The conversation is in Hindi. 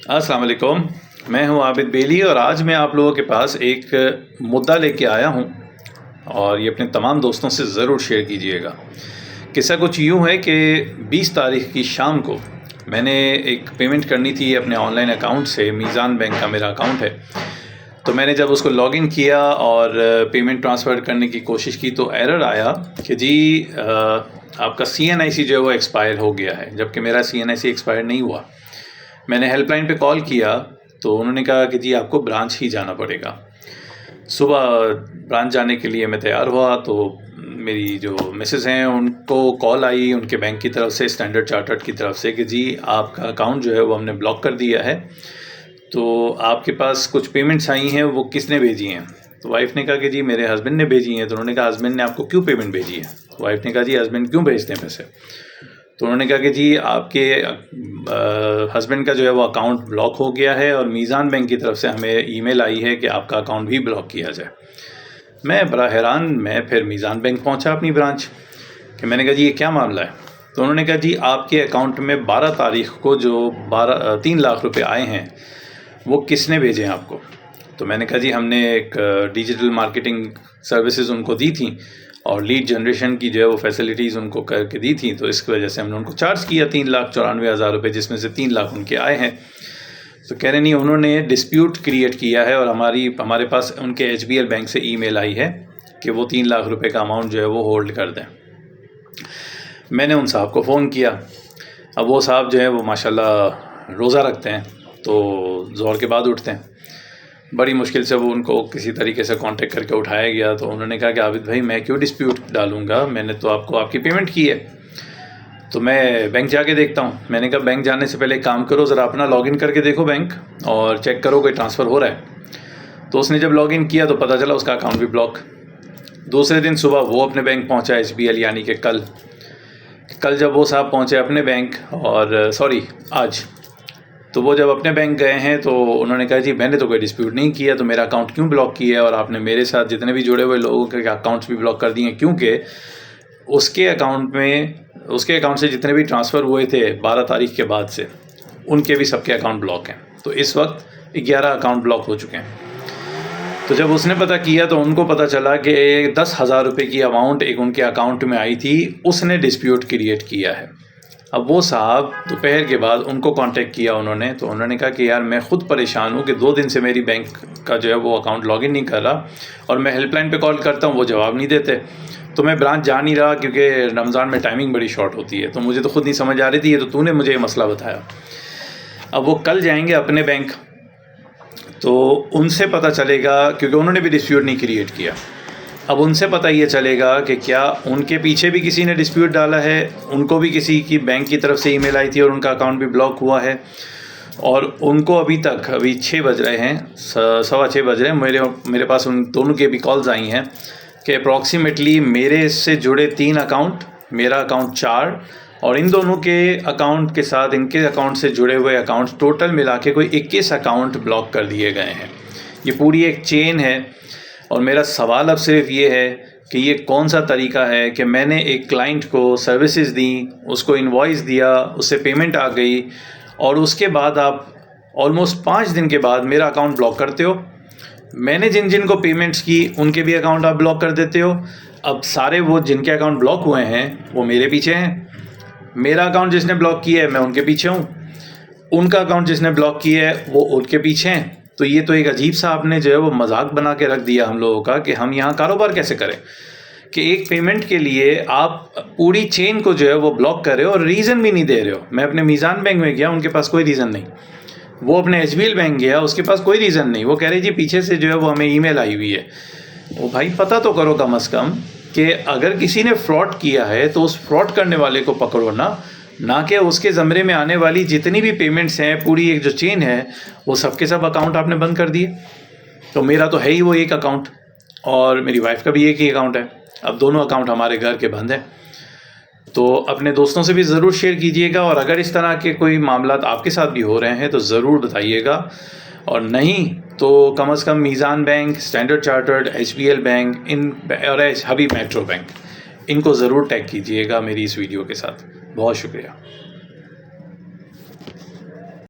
अस्सलाम वालेकुम। मैं हूं आबिद बेली और आज मैं आप लोगों के पास एक मुद्दा लेके आया हूं और ये अपने तमाम दोस्तों से ज़रूर शेयर कीजिएगा। किस्सा कुछ यूं है कि 20 तारीख की शाम को मैंने एक पेमेंट करनी थी अपने ऑनलाइन अकाउंट से। मीज़ान बैंक का मेरा अकाउंट है, तो मैंने जब उसको लॉगिन किया और पेमेंट ट्रांसफ़र करने की कोशिश की तो एरर आया कि जी आपका CNIC जो है वो एक्सपायर हो गया है, जबकि मेरा CNIC एक्सपायर नहीं हुआ। मैंने हेल्पलाइन पे कॉल किया तो उन्होंने कहा कि जी आपको ब्रांच ही जाना पड़ेगा। सुबह ब्रांच जाने के लिए मैं तैयार हुआ तो मेरी जो मिसेस हैं उनको कॉल आई उनके बैंक की तरफ से, स्टैंडर्ड चार्टर्ड की तरफ से, कि जी आपका अकाउंट जो है वो हमने ब्लॉक कर दिया है, तो आपके पास कुछ पेमेंट्स आई हैं, वो किसने भेजी हैं? तो वाइफ ने कहा कि जी मेरे हस्बैंड ने भेजी हैं। तो उन्होंने कहा हस्बैंड ने आपको क्यों पेमेंट भेजी है? तो वाइफ ने कहा जी हस्बैंड क्यों भेजते हैं पैसे? तो उन्होंने कहा कि जी आपके हस्बैंड का जो है वो अकाउंट ब्लॉक हो गया है और मीज़ान बैंक की तरफ से हमें ईमेल आई है कि आपका अकाउंट भी ब्लॉक किया जाए। मैं बड़ा हैरान, मैं फिर मीज़ान बैंक पहुंचा अपनी ब्रांच कि मैंने कहा जी ये क्या मामला है? तो उन्होंने कहा जी आपके अकाउंट में 12 तारीख को जो 3 लाख रुपए आए हैं वो किसने भेजे हैं आपको? तो मैंने कहा जी हमने एक डिजिटल मार्केटिंग सर्विसेज उनको दी थी और लीड जनरेशन की जो है वो फैसिलिटीज़ उनको करके दी थी, तो इसकी वजह से हमने उनको चार्ज किया 3,94,000 रुपये, जिसमें से 3 लाख उनके आए हैं। तो कह रहे नहीं, उन्होंने डिस्प्यूट क्रिएट किया है और हमारे पास उनके HBL बैंक से ईमेल आई है कि वो 3 लाख रुपये का अमाउंट जो है वो होल्ड कर दें। मैंने उन साहब को फ़ोन किया। अब वो साहब जो है वो माशाल्लाह रोज़ा रखते हैं, तो ज़ोहर के बाद उठते हैं। बड़ी मुश्किल से वो उनको किसी तरीके से कांटेक्ट करके उठाया गया। तो उन्होंने कहा कि आबिद भाई मैं क्यों डिस्प्यूट डालूँगा, मैंने तो आपको आपकी पेमेंट की है, तो मैं बैंक जाके देखता हूँ। मैंने कहा बैंक जाने से पहले एक काम करो, ज़रा अपना लॉगिन करके देखो बैंक और चेक करो कोई ट्रांसफ़र हो रहा है। तो उसने जब लॉगिन किया तो पता चला उसका अकाउंट भी ब्लॉक। दूसरे दिन सुबह वो अपने बैंक पहुँचा, HBL, यानी कि कल जब वो साहब पहुँचे अपने बैंक, और सॉरी आज, तो वो जब अपने बैंक गए हैं तो उन्होंने कहा जी मैंने तो कोई डिस्प्यूट नहीं किया, तो मेरा अकाउंट क्यों ब्लॉक किया है और आपने मेरे साथ जितने भी जुड़े हुए लोगों के अकाउंट्स भी ब्लॉक कर दिए हैं, क्योंकि उसके अकाउंट से जितने भी ट्रांसफ़र हुए थे 12 तारीख के बाद से, उनके भी सबके अकाउंट ब्लॉक हैं। तो इस वक्त 11 अकाउंट ब्लॉक हो चुके हैं। तो जब उसने पता किया तो उनको पता चला कि 10,000 रुपये की अमाउंट एक उनके अकाउंट में आई थी, उसने डिस्प्यूट क्रिएट किया है। अब वो साहब दोपहर के बाद उनको कांटेक्ट किया उन्होंने, तो उन्होंने कहा कि यार मैं ख़ुद परेशान हूँ कि 2 दिन से मेरी बैंक का जो है वो अकाउंट लॉगिन नहीं कर रहा और मैं हेल्पलाइन पे कॉल करता हूँ वो जवाब नहीं देते, तो मैं ब्रांच जा नहीं रहा क्योंकि रमज़ान में टाइमिंग बड़ी शॉर्ट होती है, तो मुझे तो खुद नहीं समझ आ रही थी, ये तो तूने मुझे ये मसला बताया। अब वो कल जाएंगे अपने बैंक, तो उनसे पता चलेगा, क्योंकि उन्होंने भी डिस्प्यूट नहीं क्रिएट किया, अब उनसे पता ये चलेगा कि क्या उनके पीछे भी किसी ने डिस्प्यूट डाला है, उनको भी किसी की बैंक की तरफ से ईमेल आई थी और उनका अकाउंट भी ब्लॉक हुआ है, और उनको अभी 6 बज रहे हैं, 6:15 बज रहे हैं, मेरे पास उन दोनों के भी कॉल्स आई हैं कि अप्रॉक्सीमेटली मेरे से जुड़े 3 अकाउंट, मेरा अकाउंट 4 और इन दोनों के अकाउंट के साथ इनके अकाउंट से जुड़े हुए अकाउंट्स टोटल मिला के कोई 21 अकाउंट ब्लॉक कर दिए गए हैं। ये पूरी एक चेन है और मेरा सवाल अब सिर्फ ये है कि ये कौन सा तरीका है कि मैंने एक क्लाइंट को सर्विसेज दी, उसको इनवॉइस दिया, उससे पेमेंट आ गई और उसके बाद आप ऑलमोस्ट 5 दिन के बाद मेरा अकाउंट ब्लॉक करते हो। मैंने जिन जिन को पेमेंट्स की उनके भी अकाउंट आप ब्लॉक कर देते हो। अब सारे वो जिनके अकाउंट ब्लॉक हुए हैं वो मेरे पीछे हैं, मेरा अकाउंट जिसने ब्लॉक किया है मैं उनके पीछे हूँ, उनका अकाउंट जिसने ब्लॉक किया है वो उनके पीछे हैं। तो ये तो एक अजीब सा आपने जो है वो मजाक बना के रख दिया हम लोगों का कि हम यहाँ कारोबार कैसे करें, कि एक पेमेंट के लिए आप पूरी चेन को जो है वो ब्लॉक कर रहे हो और रीज़न भी नहीं दे रहे हो। मैं अपने मीज़ान बैंक में गया, उनके पास कोई रीज़न नहीं। वो अपने HBL बैंक गया, उसके पास कोई रीज़न नहीं। वो कह रहे जी पीछे से जो है वो हमें ईमेल आई हुई है। वो भाई पता तो करो कम अज़ कम कि अगर किसी ने फ्रॉड किया है तो उस फ्रॉड करने वाले को पकड़ो ना कि उसके ज़मरे में आने वाली जितनी भी पेमेंट्स हैं, पूरी एक जो चेन है, वो सबके सब अकाउंट आपने बंद कर दिए। तो मेरा तो है ही वो एक अकाउंट और मेरी वाइफ का भी एक ही अकाउंट है। अब दोनों अकाउंट हमारे घर के बंद हैं। तो अपने दोस्तों से भी ज़रूर शेयर कीजिएगा और अगर इस तरह के कोई मामलात आपके साथ भी हो रहे हैं तो ज़रूर बताइएगा, और नहीं तो कम से कम Meezan bank, Standard Chartered, HBL bank और हबीब मेट्रो बैंक, इनको ज़रूर टैग कीजिएगा मेरी इस वीडियो के साथ। बहुत शुक्रिया।